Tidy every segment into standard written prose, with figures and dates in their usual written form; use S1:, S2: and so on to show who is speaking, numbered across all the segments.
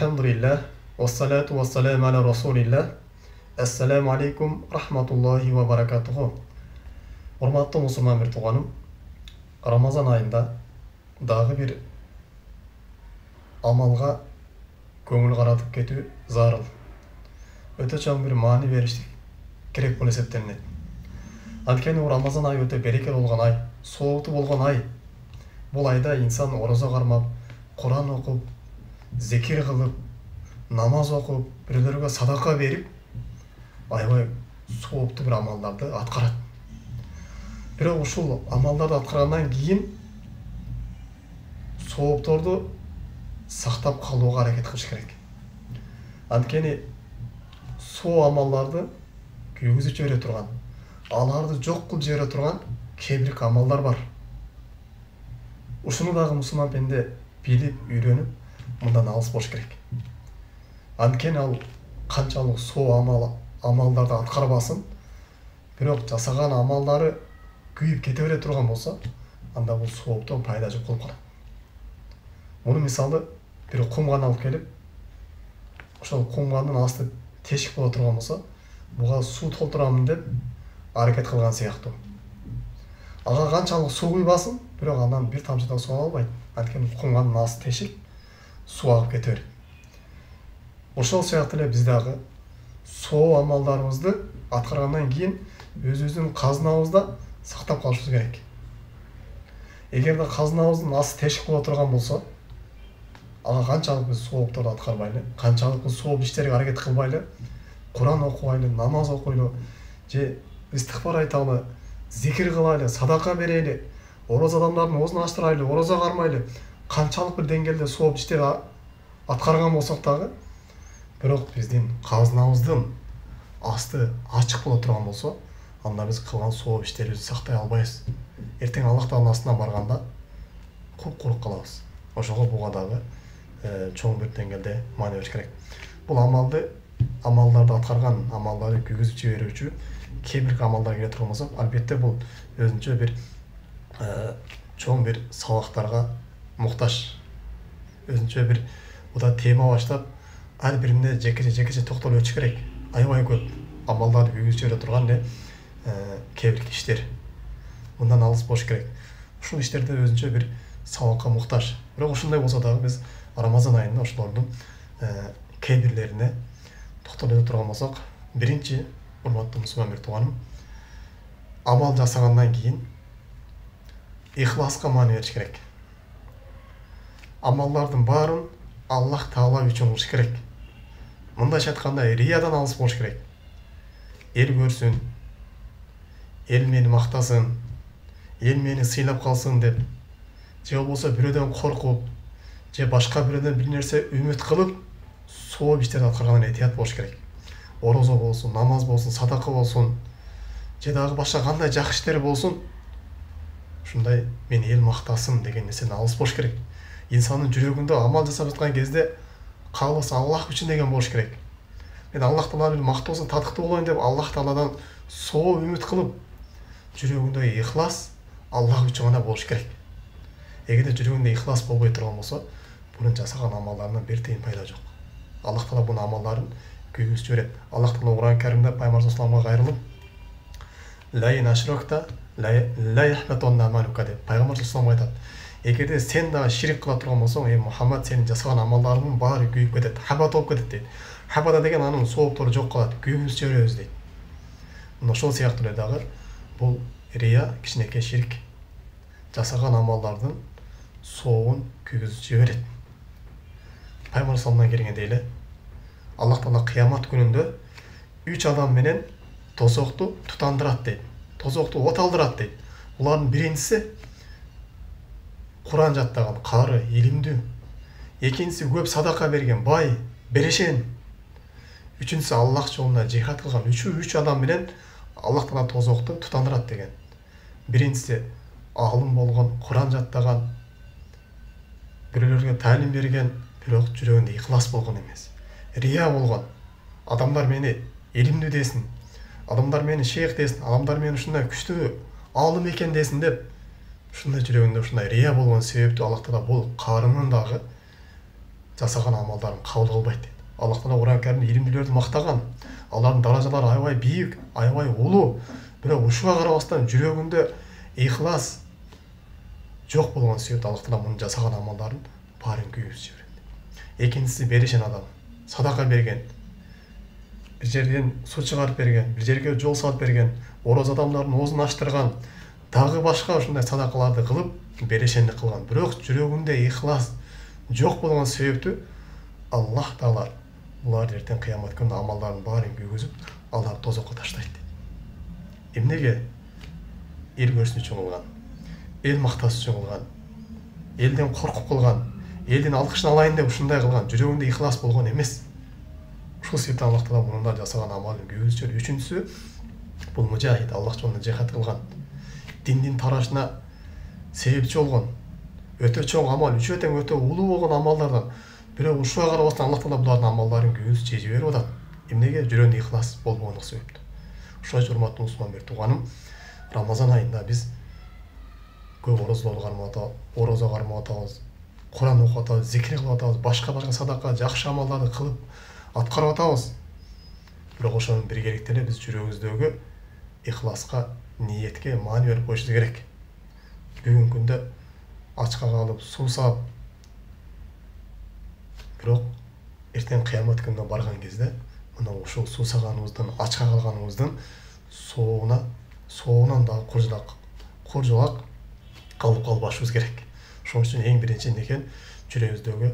S1: Alhamdulillah, wassalatu wassalamu ala rasulillah. Assalamu alaikum rahmatullahi wa barakatuhu. Урматты мұсылман бір туғаным, Рамазан айында дағы бір амалға көңіл қаратып кету зарыл. Өте чоң бір маңызы беріштік керек болып есептелінеді. Анткени Рамазан айы өте берекелі болған ай, соғыты болған ай. Бұл айда инсан ораза қармап, Құран оқып, зекир қылып, намаз оқып, біреулерге садақа беріп, аябай соғыпты бір амалдарды атқарады. Бірақ ушул амалдарды атқарғаннан кейін соғыптарды сақтап қалуға әрекет қылыш керек. Анткени сол амалдарды күйгізіп жібере тұрған, аларды жоқ қылып жібере тұрған кейбір амалдар бар. Ушуну дагы мусулман пенде билип, үйрөнүп, мындан алыс болуш керек. Анткени ал канчалык сол амалдарды аткарбасын, бирок жасаган амалдары күйүп кете бере турган болсо, анда бул сооптон пайда жок болуп калат. Муну мисалы бир кумган алып келип, ошол кумгандын асты тешик боло турган болсо, буга суу толтурамын деп аракет кылган сыяктуу. Ага канчалык суу куйбасын, бирок андан бир тамчы да суу албайт. Анткени кумгандын асты тешик, суу агып кете берет. Ошол сыяктуу эле биз дагы соо амалдарыбызды аткаргандан кийин өзүбүздүн казынабызда сактап калышыбыз керек. Эгерде казынабыздын асты тешик боло турган болсо, ага канчалык биз соопторду аткарбайлы, канчалык биз сооп иштерге аракет кылбайлы, Куран окубайлы, намаз окуйлу, же истихфар айталы, зикир кылайлы, садака берели, ораза адамдардын оозун ачтырайлы, ораза кармайлы, канчалык бир деңгээлде сооп иштер аткарган болсок дагы, бирок биздин казынабыздын асты ачык боло турган болсо, анда биз кылган сооп иштерибизди сактай албайбыз. Эртең Аллах Тааланын астына барганда куп-курук калабыз. Ошого буга дагы чоң бир деңгээлде маани бериш керек. Бул амалдарды аткарган, амалдарды күйгүзүп жиберүүчү кээ бир амалдар келе турган болсо, албетте бул өзүнчө бир чоң бир сабактарга муктаж. Өзүнчө бир буда тема баштап, ар бирине жеке-жеке токтолуп өтүш керек. Аябай көп амалдарды күйгүзүп жибере турган кээ бир кишилер. Мындан алыс болуш керек. Ушул иштерде өзүнчө бир сабакка муктаж. Бирок ушундай болсо дагы биз Рамазан айында ошолордун кээ бирлерине токтолуп турган болсок, биринчи, урматтуу мусулман бир тууганым, амал жасагандан кийин ихласка маани бериш керек. Амалдардын баарын Аллах Таала үчүн кылыш керек. Мындайча айтканда, риядан алыс болуш керек. Эл көрсүн, эл мени мактасын, эл мени сыйлап калсын деп, же болбосо бирөөдөн коркуп, же башка бирөөдөн бир нерсе үмүт кылып, сооп иштерди аткаргандан этият болуш керек. Ораза болсун, намаз болсун, садака болсун, же дагы башка кандай жакшы иштер болсун, ушундай мени эл мактасын деген нерседен алыс болуш керек. Инсандын жүрөгүндө амал жасап жаткан кезде кааласа Аллах үчүн деген болуш керек. Мен Аллах Тааланын мактоосуна татыктуу болоюн деп Аллах Тааладан соо үмүт кылып, жүрөгүндө ихлас Аллах үчүн гана болуш керек. Эгерде жүрөгүндө ихлас болбой турган болсо, бунун жасаган амалдарынан бир тыйын пайда жок. Аллах Таала бунун амалдарын күйгүзүп жиберет. Аллах Таала Куран Каримде Пайгамбар саллаллаху алейхи кайрылып, ла ин ашракта ла яхбатунна амалука деп Пайгамбар саллаллаху алейхи айтат. Эгерде сен дагы ширик кыла турган болсоң, Мухаммад, сенин жасаган амалдарыңдын баары күйүп кетет, хабат болуп кетет дейт. Хабада деген анын сооптору жок калат, күйгүзүп жиберебиз дейт. Ошол сыяктуу эле дагы бул рия кичинекей ширик. Жасаган амалдардын сообун күйгүзүп жиберет. Пайгамбар саллаллаху келгендей эле Аллах Таала кыямат күнүндө 3 адам менен тозокту тутандырат дейт. Тозокту от алдырат дейт. Булардын биринчиси Куран жаттаган, кары, илимдүү. Экинчиси көп садака берген, бай, берешен. Үчүнчүсү Аллах жолунда жихад кылган. Үч адам менен Аллах Таала тозокту тутандырат деген. Биринчиси алым болгон, Куран жаттаган, бирөөлөргө таалим берген, бирок жүрөгүндө ихлас болгон эмес. Рия болгон. Адамдар мени илимдүү десин, адамдар мени шейх десин, адамдар мени ушундай күчтүү алым экен десин деп, ушундай жүрөгүндө ушундай рия болгон себептүү Аллах Таала бул карынын дагы жасаған амалдарын қабыл қылбайды дейді. Аллах тағала Құран кәрімде илимділерді мақтаған, алардың даражалары аябай биік, аябай ұлы, бірақ ұшуға қарамастан жүрегінде ихлас жоқ болған себепті Аллах тағала мұның жасаған амалдарын барын күйгізіп жібереді. Екіншісі берешен адам, садақа берген, бір жерден су шығарып берген, бір жерге жол салып берген, ораза адамдардың аузын аштырған, тағы басқа ушундай садақаларды қылып, берешендік қылған. Бірақ жүрегінде ихлас жоқ болған себепті Аллах тағала бұлар ертең қиямат күні амалдарын барын күйгізіп, алар тозаққа таштайды. Емнеге? Ел көрсін үшін қылған, ел мақтасы үшін қылған, елден қорқып қылған, елден алқышын алайын деп ушундай қылған, жүрегінде ихлас болған емес. Ушул себептен Аллах тағала мұнда жасаған амалын күйгізіп. Үшіншісі, бұл мужахид, Аллах жолында жихад қылған, диндин тарашына себепчи болгон, өтө чоң амал, өтө улуу болгон амалдардан бирок ушуга карабастан Аллах тағала булардын амалдарын күйгүзүп чечип берип атат. Эмнеге? Жүрөгүндө ихлас болбогондук себептен. Ошой урматтуу мусулман бир тууганым, Рамазан айында биз көп ораза кармап атабыз, Куран окуп атабыз, зикир кылып атабыз, башка садака, жакшы амалдарды кылып аткарып атабыз. Бирок ошонун биргеликте эле биз жүрөгүбүздөгү ихласка, ниетке маани берип коюшубуз керек. Бүгүнкү күндө ачка калып, суусап, бирок эртең кыямат күнүнө барган кезде мына ушул суусаганыбыздын, ачка калганыбыздын соонан дагы куржулак калып калбашыбыз керек. Ошон үчүн эң биринчи некен жүрөгүбүздөгү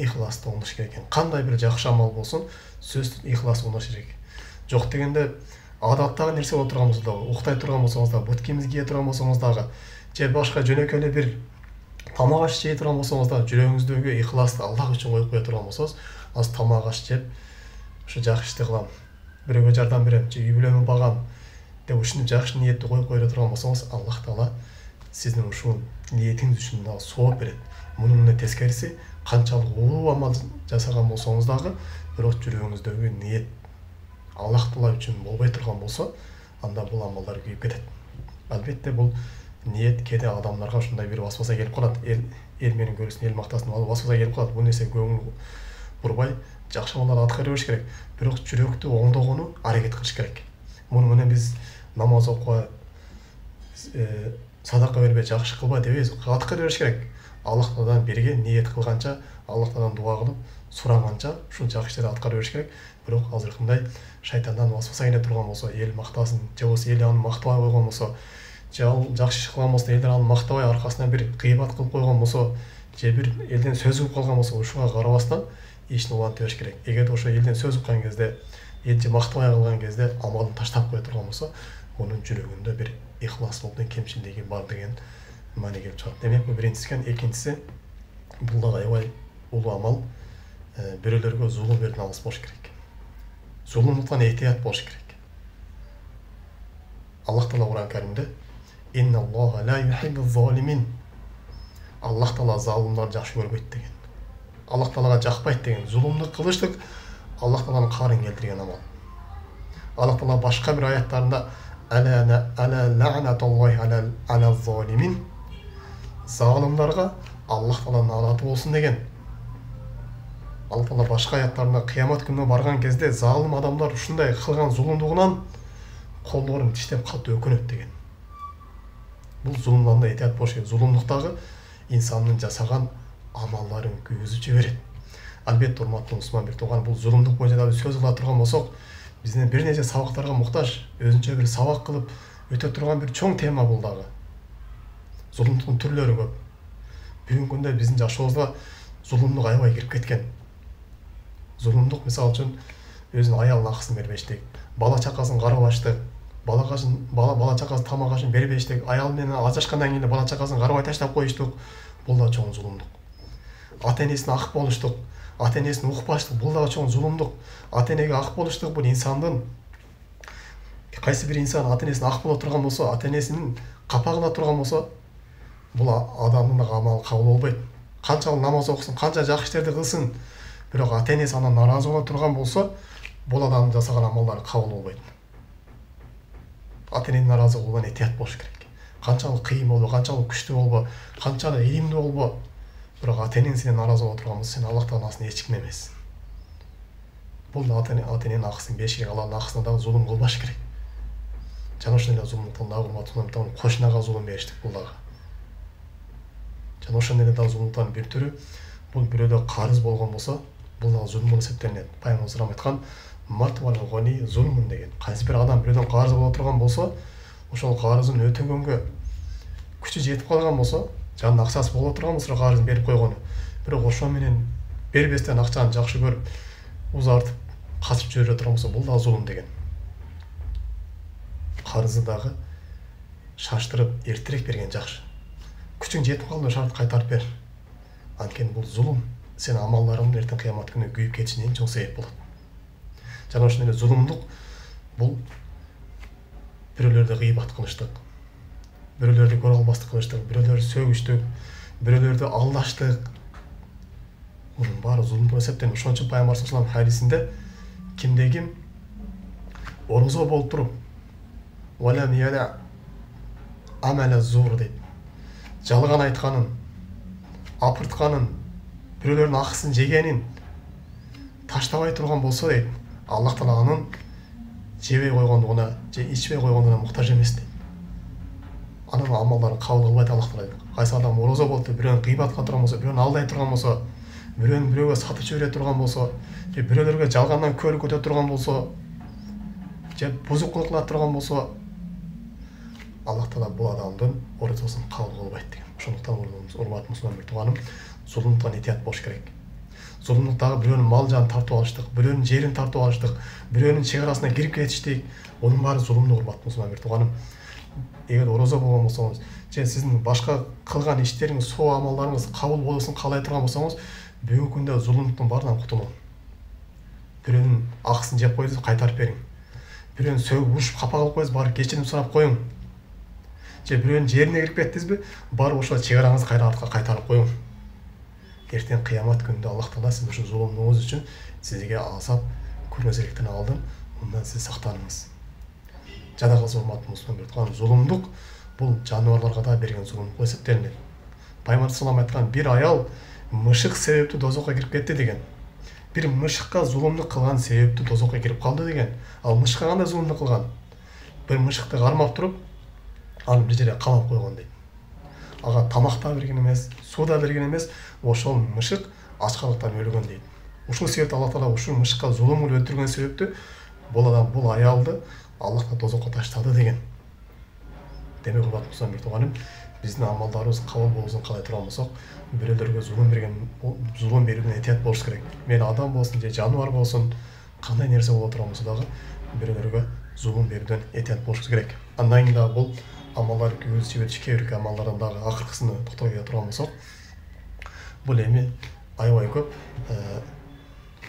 S1: ихлас болуш керек экен. Кандай бир жакшы амал болсун, сөзсүз ихлас болуш керек. Жок дегенде адаттагы нерсе болуп турган болсо дагы, уктай турган болсоңуз дагы, бут кийимиңизди кие турган болсоңуз дагы, же башка жөнөкөй эле бир тамак аш жей турган болсоңуз дагы, жүрөгүңүздөгү ихласты Аллах үчүн коюп кое турган болсоңуз, аз тамак аш жеп, ушу жакшы ишти кылам, бирөөгө жардам берем, же үй бүлөмдү багам деп ушинтип жакшы ниетти коюп кое турган болсоңуз, Аллах таала сиздин ушул ниетиңиз үчүн дагы сооп берет. Мунун эле тескериси, канчалык улуу амал жасаган болсоңуз дагы, бирок жүрөгүңүздөгү ниет Аллах таала үчүн болбой турган болсо, анда бул амалдар күйүп кетет. Албетте бул ниет кээде адамдарга ушундай бир васваса келип калат. Эл менин көрсүн, эл мактасын, васваса келип калат. Бул нерсе көңүл бурбай, жакшы амалдарды аткара бериш керек. Бирок жүрөктү оңдогону аракет кылыш керек. Муну менен биз намаз окуй, садака бербей, жакшы кылбай дебейбиз. Аткара бериш керек. Аллах тааладан берген ниет кылганча, Аллах тааладан дуа кылып, сураганча ушул жакшы иштерди аткара бериш керек. Бирок азыркындай шайтандан васваса келе турган болсо, эл мактасын, же болбосо эл аны мактабай койгон болсо, же ал жакшы иш кылган болсо, элдер аны мактабай аркасынан бир кыйбат кылып койгон болсо, же бир элден сөз угуп калган болсо, ушуга карабастан ишин улантып бериш керек. Эгерде ошо элден сөз уккан кезде, элди мактабай калган кезде амалын таштап кое турган болсо, мунун жүрөгүндө бир ихласлыктын кемчилдиги бар деген маани келип чыгат. Демек бул биринчиси экен. Экинчиси, бул дагы аябай улуу амал, бирөөлөргө зулум берүүдөн алыс болуш керек. Зулумдуктан этият болуш керек. Аллах таала Куран Каримде «Инна Аллаха ла юхиббу залимин». Аллах таала залымдарды жакшы көрбөйт деген. Аллах таалага жакпайт деген. Зулумдук кылыштык Аллах тааланын каарын келтирген амал. Аллах таала башка бир аяттарында «Ала ла'натуллахи ала залимин». Залымдарга Аллах тааланын лаанаты болсун деген. Аллах таала башка аяттарында кыямат күнүнө барган кезде залым адамдар ушундай кылган зулумдугунан колдорун тиштеп катуу өкүнөт деген. Бул зулумдан да этият болуш керек. Зулумдуктагы инсандын жасаган амалдарын күйгүзүп жиберет. Албетте урматтуу мусулман бир тууган, бул зулумдук боюнча да сөз кыла турган болсок, биздин бир нече сабактарга муктаж, өзүнчө бир сабак кылып өтө турган бир чоң тема бул дагы. Зулумдуктун түрлөрү көп. Бүгүнкү күндө биздин жашообузга зулумдук аябай кирип кеткен. Зулумдук мисалы үчүн өзүнүн аялына акысын бербештик, бала чакасын карабаштык, бала чакасын тамак ашын бербештик, аял менен ажырашкандан кийин бала чакасын карабай таштап коюштук. Бул да чоң зулумдук. Ата энесине ак болуштук, ата энесин укпаштык, бул да чоң зулумдук. Ата энеге ак болуштук бул инсандын, кайсы бир инсан ата энесине ак боло турган болсо, ата энесинин капагында турган болсо, бул адамдын амалы кабыл болбойт. Канчалык намаз окусун, канча жакшы иштерди кылсын, бирок ата энеси андан наразы боло турган болсо, бул адамдын жасаган амалдары кабыл болбойт. Ата эненин наразы болуудан этият болуш керек. Канчалык кыйын болбо, канчалык күчтүү болбо, канчалык илимдүү болбо, бирок ата энең сенен нааразы болуп турган болсо сен Аллах Тааланын астында эч ким эмессиң. Бул ата эненин акысын бериш керек, Аллахтын акысына дагы зулум кылбаш керек. Жана ошондой эле зулумдуктан дагы урматтуу кошунага зулум бериштик бул дагы. Жана ошондой эле дагы зулумдуктан бир түрү бул бирөөдө карыз болгон болсо, бул дагы зулум болуп эсептелинет. Пайгамбарыбыз айткан мартвал гони зулмун деген. Кайсы бир адам бирөөдөн карыз боло турган болсо, ошол карызын өтөгөнгө күчү жетип калган болсо, жанында акчасы боло турган болсо карызын берип койгону. Бирок ошо менен бербестен акчаны жакшы көрүп, узартып, качып жибере турган болсо, бул дагы зулум деген. Карызы дагы шаштырып, эртерээк берген жакшы. Күчүң жетип калды, шарт кайтарып бер. Анткени бул зулум сен амалдарыңдын эртең кыямат күнү күйүп кетишине эң чоң себеп болот. Жана ошондой эле зулумдук бул бирөөлөрдү гыйбат кылыштык, бирөөлөрдү көрө албастык кылыштык, бирөөлөрдү сөгүштүк, бирөөлөрдү алдаштык. Мунун баары зулум болуп эсептелет. Ошон үчүн Пайгамбар саллаллаху алейхи хадисинде кимде ким орозо болуп туруп, валам яда амала зур дейт. Жалган айтканын, апыртканын, бирөөлөрдүн акысын жегенин таштабай турган болсо дейт, Аллах Таала анын жебей койгондугуна, же ичпей койгондугуна муктаж эмес дейт. Анын амалдарын кабыл кылбайт Аллах Таала дейт. Кайсы адам орозо болуп, бирөөнү гыйбат кыла турган болсо, бирөөнү алдай турган болсо, бирөөгө сатып жибере турган болсо, же бирөөлөргө жалгандан көрүк өтө турган болсо, же бузукулук кыла турган болсо, Аллах Таала бул адамдын орозосун кабыл кылбайт деген. Ошондуктан урматтуу мусулман бир тууганым, зулумдуктан этият болуш керек. Зулумдук дагы бирөөнүн мал жанын тартып алыштык, бирөөнүн жерин тартып алыштык, бирөөнүн чек арасына кирип кетиштик. Онун баары зулумдук, урматтуу мусулман бир тууганым. Эгер орозо болгон болсоңуз, же сиздин башка кылган иштериңиз, соо амалдарыңыз кабыл болуусун каалай турган болсоңуз, бүгүнкү күндө зулумдуктун баарынан кутулуң. Бирөөнүн акысын жеп койдуңуз, кайтарып бериң. Бирөөнү сөгүп урушуп капа кылып койдуңуз, барып кечирим сурап коюң. Же бирөөнүн жерине кирип кеттиңизби, барып ошол чек араңызды кайра артка кайтарып коюң. Эртең кыямат күнүндө Аллах Таала сиздин ушул зулумдугуңуз үчүн сизге азап көргөзөлүктен алдын, мындан сиз сактаныңыз. Жада калса урматтуу мусулман бир тууган, зулумдук бул жаныбарларга да берген зулумдук болуп эсептелинет. Пайгамбар саллаллаху алейхи айткан, бир аял мышык себептүү дозокко кирип кетти деген. Бир мышыкка зулумдук кылган себептүү дозокко кирип калды деген. Ал мышыкка кандай зулумдук кылган? Бир мышыкты кармап туруп, аны бир жерге камап койгон дейт. Ага тамак да берген эмес, суу да берген эмес, ошол мышык ачкалыктан өлгөн дейт. Ушул себептен Аллах Таала ушул мышыкка зулум кылып өлтүргөн себептүү бул адам, бул аялды Аллах Таала дозокко таштады деген. Демек урматтуу мусулман бир тууганым, биздин амалдарыбыз кабыл болуусун каалай турган болсок, бирөөлөргө зулум берүүдөн этият болуш керек. Мейли адам болсун же жаныбар болсун, кандай нерсе боло турган болсо дагы бирөөлөргө зулум берүүдөн этият болуш керек. Андан кийин дагы бул амалдар кээ бир амалдардан дагы акыркысына токтой кете турган болсок, бул эми аябай көп.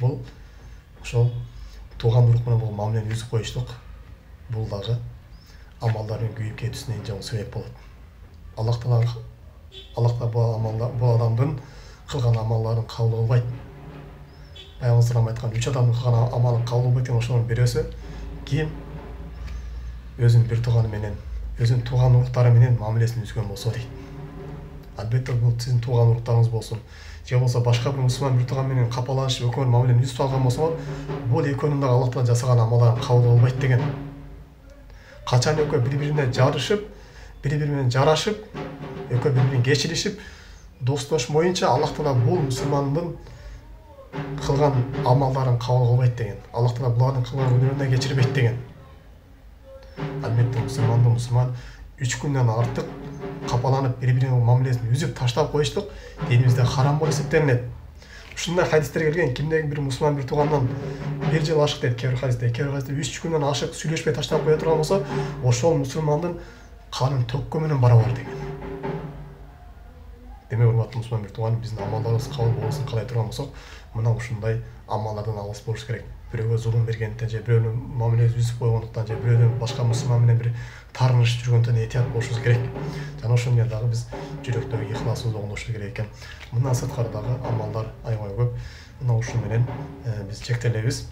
S1: Бул ошол тууган урук менен бул мамилени үзүп коюштук. Бул дагы амалдардын күйүп кетүүсүнө эң чоң себеп болот. Аллах Таала бул адамдын кылган амалдарын кабыл кылбайт. Пайгамбар саллаллаху айткан, 3 адамдын кылган амалын кабыл кылбайт деген, ошонун бирөөсү ким өзүнүн бир тууганы менен, өзүнүн тууган уруктары менен мамилесин үзгөн болсо дейт. Албетте бул сиздин тууган уруктарыңыз болсун, же болбосо башка бир мусулман бир тууган менен капаланышып, экөөнүн мамилени үзүп алган болсоңор, бул экөөнүн дагы Аллах Таала жасаган амалдарын кабыл кылбайт деген. Качан экөө бири-бирине жарышып, бири-бири менен жарашып, экөө бири-бирин кечиришип, достош моюнча Аллах Таала бул мусулмандын кылган амалдарын кабыл кылбайт деген. Аллах Таала булардын кылган күнөөнү кечирбейт деген. Албетте мусулман 3 күндөн артык капаланып, бири-биринин мамилесин үзүп таштап коюштук динибизде харам болуп эсептелинет. Ушундай хадистер келген, кимдеги бир мусулман бир туугандан 1 жыл ашык дейт, кээ бир хадисте 3 күндөн ашык сүйлөшпөй таштап кое турган болсо, ошол мусулмандын канын төккө менен барабар деген. Демек урматтуу мусулман бир тууган, биздин амалдарыбыз кабыл болуусун каалай турган болсок, мына ушундай амалдардан алыс болуш керек. Бирөөгө зулум бергенден же бирөөнүн мамилесин үзүп койгондуктан же бирөөнүн башка мусулман менен бир таарынышып жүргөндөн этият болушубуз керек. Жана ошон менен дагы биз жүрөктөгү ихласыбызды оңдош керек экен. Мындан сырткары дагы амалдар аябай көп. Мына ушун менен биз чектелебиз.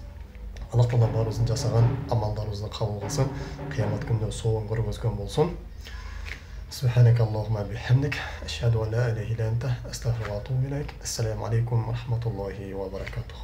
S1: Аллах Таала баарыбыздын жасаган амалдарыбызды кабыл кылсын, кыямат күнүндө соолун көргөзгөн болсун. سبحانك اللهم بحمدك أشهد أن لا إله إلا أنت أستغفرك وأتوب إليك. السلام عليكم ورحمة الله وبركاته.